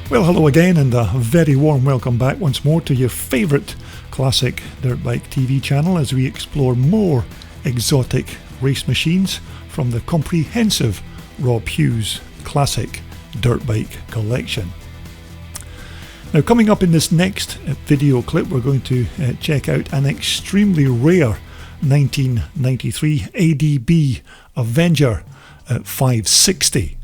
Well, hello again, and a very warm welcome back once more to your favourite classic dirt bike TV channel as we explore more exotic race machines from the comprehensive Rob Hughes classic dirt bike collection. Now, coming up in this next video clip, we're going to check out an extremely rare 1993 ADB Avenger 560.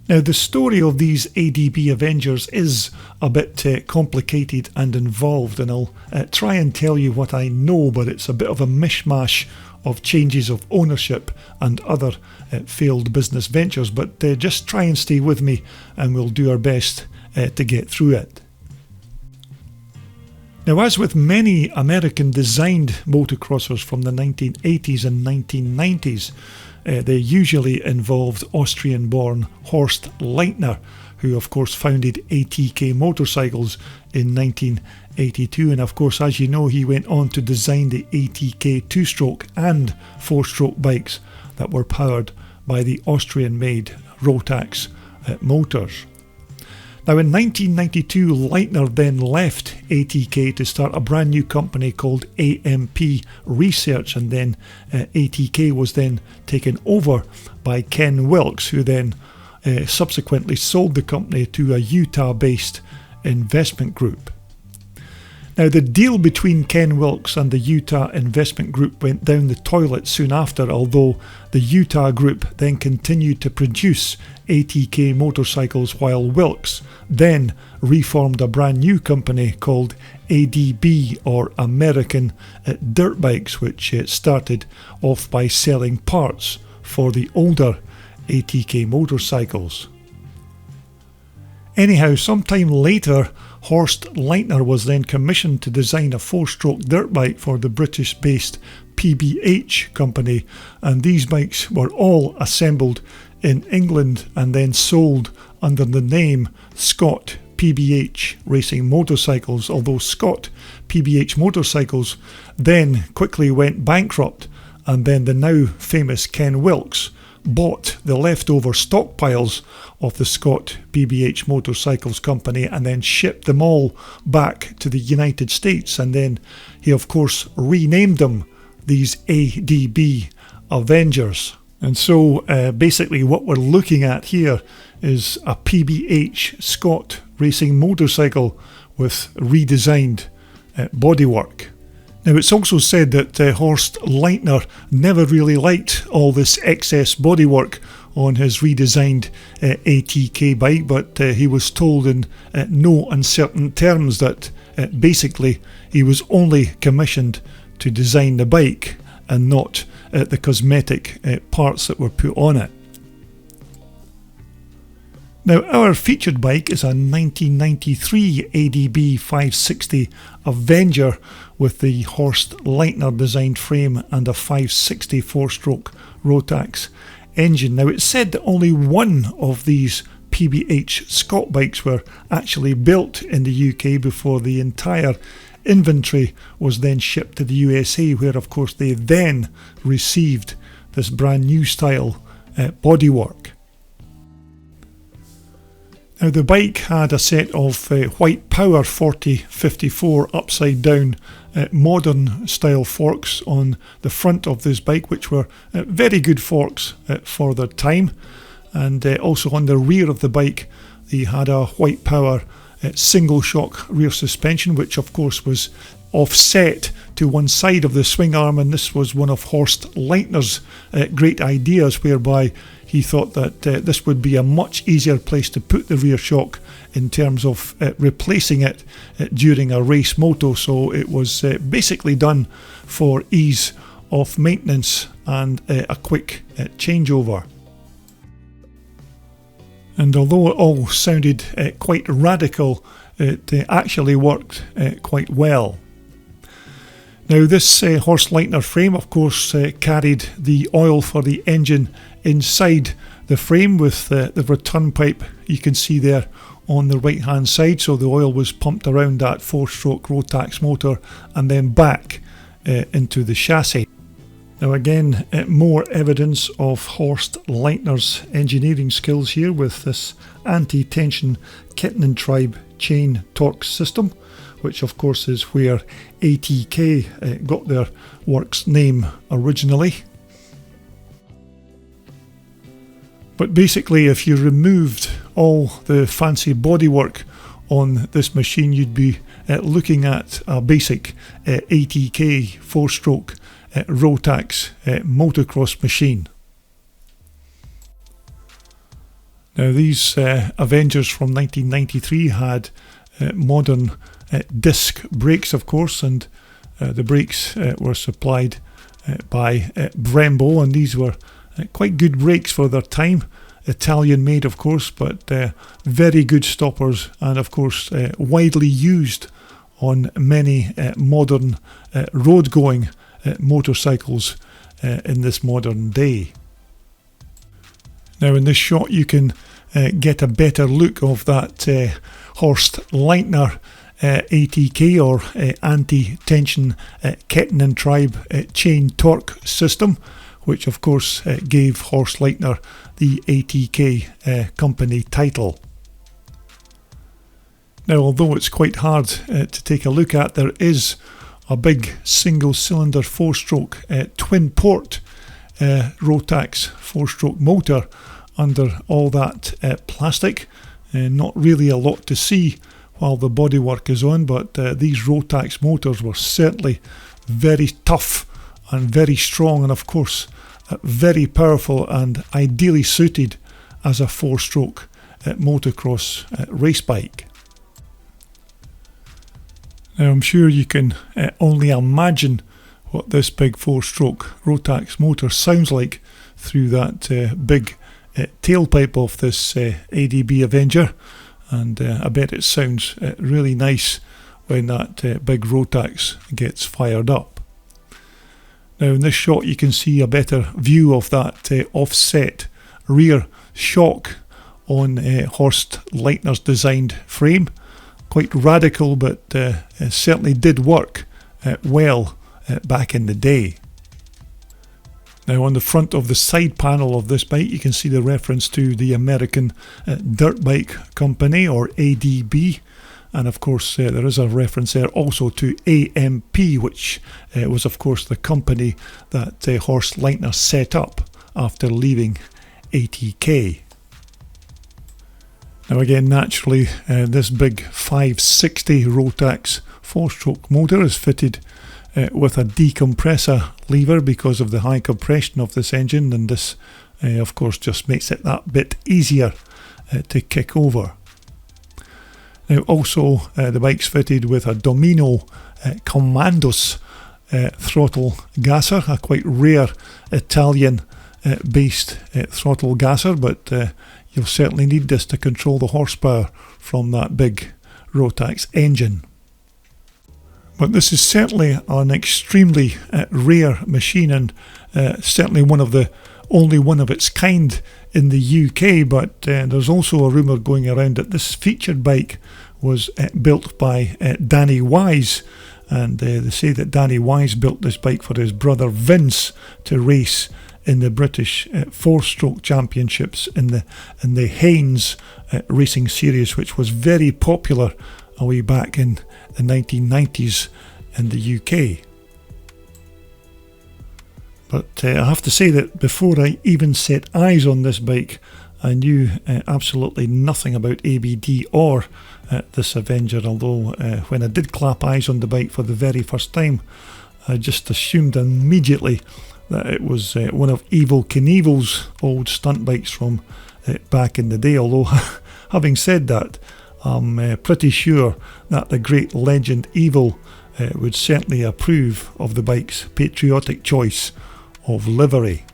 Now, the story of these ADB Avengers is a bit complicated and involved, and I'll try and tell you what I know, but it's a bit of a mishmash of changes of ownership and other failed business ventures, but just try and stay with me and we'll do our best to get through it. Now, as with many American designed motocrossers from the 1980s and 1990s, they usually involved Austrian-born Horst Leitner, who of course founded ATK Motorcycles in 1982, and of course, as you know, he went on to design the ATK 2-stroke and 4-stroke bikes that were powered by the Austrian-made Rotax motors. Now, in 1992, Leitner then left ATK to start a brand new company called AMP Research, and then ATK was then taken over by Ken Wilkes, who then subsequently sold the company to a Utah-based investment group. Now, the deal between Ken Wilkes and the Utah investment group went down the toilet soon after, although the Utah group then continued to produce ATK motorcycles, while Wilkes then reformed a brand new company called ADB, or American Dirt Bikes, which started off by selling parts for the older ATK motorcycles. Anyhow, sometime later, Horst Leitner was then commissioned to design a 4-stroke dirt bike for the British-based PBH company, and these bikes were all assembled in England and then sold under the name Scott PBH Racing Motorcycles, although Scott PBH Motorcycles then quickly went bankrupt, and then the now famous Ken Wilkes bought the leftover stockpiles of the Scott PBH Motorcycles company and then shipped them all back to the United States, and then he of course renamed them these ADB Avengers. And so basically what we're looking at here is a PBH Scott racing motorcycle with redesigned bodywork. Now, it's also said that Horst Leitner never really liked all this excess bodywork on his redesigned ATK bike, but he was told in no uncertain terms that basically he was only commissioned to design the bike and not the cosmetic parts that were put on it. Now, our featured bike is a 1993 ADB 560 Avenger with the Horst Leitner designed frame and a 560 4-stroke Rotax engine. Now, it's said that only one of these PBH Scott bikes were actually built in the UK before the entire inventory was then shipped to the USA, where of course they then received this brand new style bodywork. Now, the bike had a set of White Power 4054 upside down modern style forks on the front of this bike, which were very good forks for their time, and also on the rear of the bike they had a White Power single shock rear suspension, which of course was offset to one side of the swing arm, and this was one of Horst Leitner's great ideas, whereby he thought that this would be a much easier place to put the rear shock in terms of replacing it during a race moto. So it was basically done for ease of maintenance and a quick changeover. And although it all sounded quite radical, it actually worked quite well. Now, this Horst Leitner frame of course carried the oil for the engine inside the frame with the return pipe you can see there on the right hand side, so the oil was pumped around that 4-stroke Rotax motor and then back into the chassis. Now again, more evidence of Horst Leitner's engineering skills here with this anti-tension kitten and tribe chain torque system, which of course is where ATK got their works name originally. But basically, if you removed all the fancy bodywork on this machine, you'd be looking at a basic ATK 4-stroke Rotax motocross machine. Now these Avengers from 1993 had modern disc brakes, of course, and the brakes were supplied by Brembo, and these were quite good brakes for their time. Italian made, of course, but very good stoppers, and of course widely used on many modern road going motorcycles in this modern day. Now in this shot you can get a better look of that Horst Leitner ATK or anti-tension kitten and tribe chain torque system, which of course gave Horst Leitner the ATK company title. Now although it's quite hard to take a look at, there is a big single cylinder 4-stroke twin port Rotax 4-stroke motor under all that plastic. Not really a lot to see while the bodywork is on, but these Rotax motors were certainly very tough and very strong, and of course very powerful and ideally suited as a 4-stroke motocross race bike. Now I'm sure you can only imagine what this big 4-stroke Rotax motor sounds like through that big tailpipe of this ADB Avenger, and I bet it sounds really nice when that big Rotax gets fired up. Now in this shot you can see a better view of that offset rear shock on Horst Leitner's designed frame. Quite radical, but certainly did work well back in the day. Now on the front of the side panel of this bike you can see the reference to the American Dirt Bike Company, or ADB, and of course there is a reference there also to AMP, which was of course the company that Horst Leitner set up after leaving ATK. Now again, naturally this big 560 Rotax 4-stroke motor is fitted with a decompressor lever because of the high compression of this engine, and this of course just makes it that bit easier to kick over. Now also the bike's fitted with a Domino Commandos throttle gasser, a quite rare Italian based throttle gasser, but you'll certainly need this to control the horsepower from that big Rotax engine. But this is certainly an extremely rare machine, and certainly only one of its kind in the UK, but there's also a rumour going around that this featured bike was built by Danny Wise, and they say that Danny Wise built this bike for his brother Vince to race in the British 4-stroke championships in the Haynes racing series, which was very popular way back in the 1990s in the UK. But I have to say that before I even set eyes on this bike, I knew absolutely nothing about ABD or this Avenger, although when I did clap eyes on the bike for the very first time, I just assumed immediately that it was one of Evel Knievel's old stunt bikes from back in the day, although having said that, I'm pretty sure that the great legend Evel would certainly approve of the bike's patriotic choice of livery.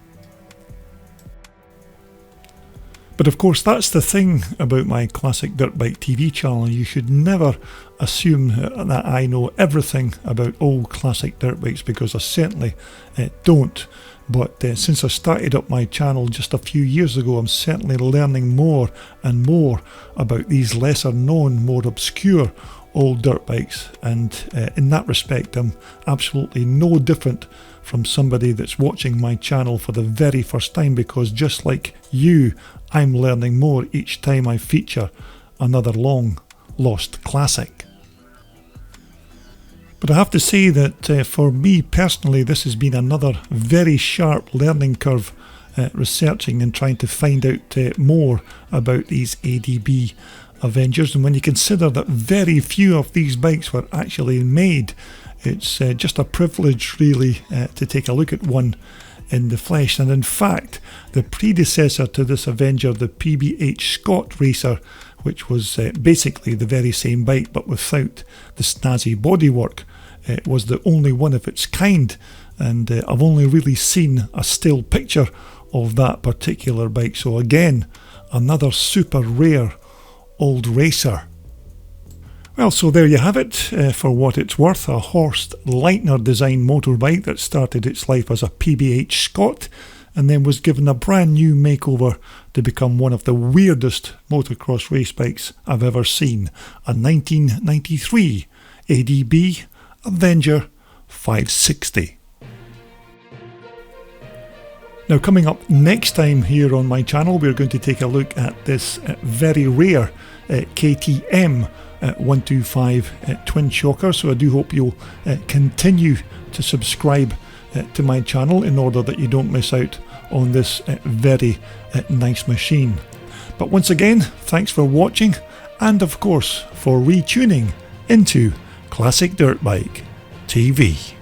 But of course that's the thing about my Classic Dirt Bike TV channel. You should never assume that I know everything about old classic dirt bikes, because I certainly don't. But since I started up my channel just a few years ago, I'm certainly learning more and more about these lesser known, more obscure old dirt bikes, and in that respect I'm absolutely no different from somebody that's watching my channel for the very first time, because just like you, I'm learning more each time I feature another long lost classic. But I have to say that for me personally, this has been another very sharp learning curve, researching and trying to find out more about these ADB Avengers. And when you consider that very few of these bikes were actually made, it's just a privilege really to take a look at one in the flesh. And in fact, the predecessor to this Avenger, the PBH Scott Racer, which was basically the very same bike but without the snazzy bodywork, was the only one of its kind, and I've only really seen a still picture of that particular bike. So again, another super rare old racer. Well, so there you have it, for what it's worth, a Horst Leitner design motorbike that started its life as a PBH Scott and then was given a brand new makeover to become one of the weirdest motocross race bikes I've ever seen, a 1993 ADB Avenger 560. Now, coming up next time here on my channel, we're going to take a look at this very rare KTM 125 twin shocker. So I do hope you'll continue to subscribe to my channel in order that you don't miss out on this very nice machine. But once again, thanks for watching, and of course for retuning into Classic Dirt Bike TV.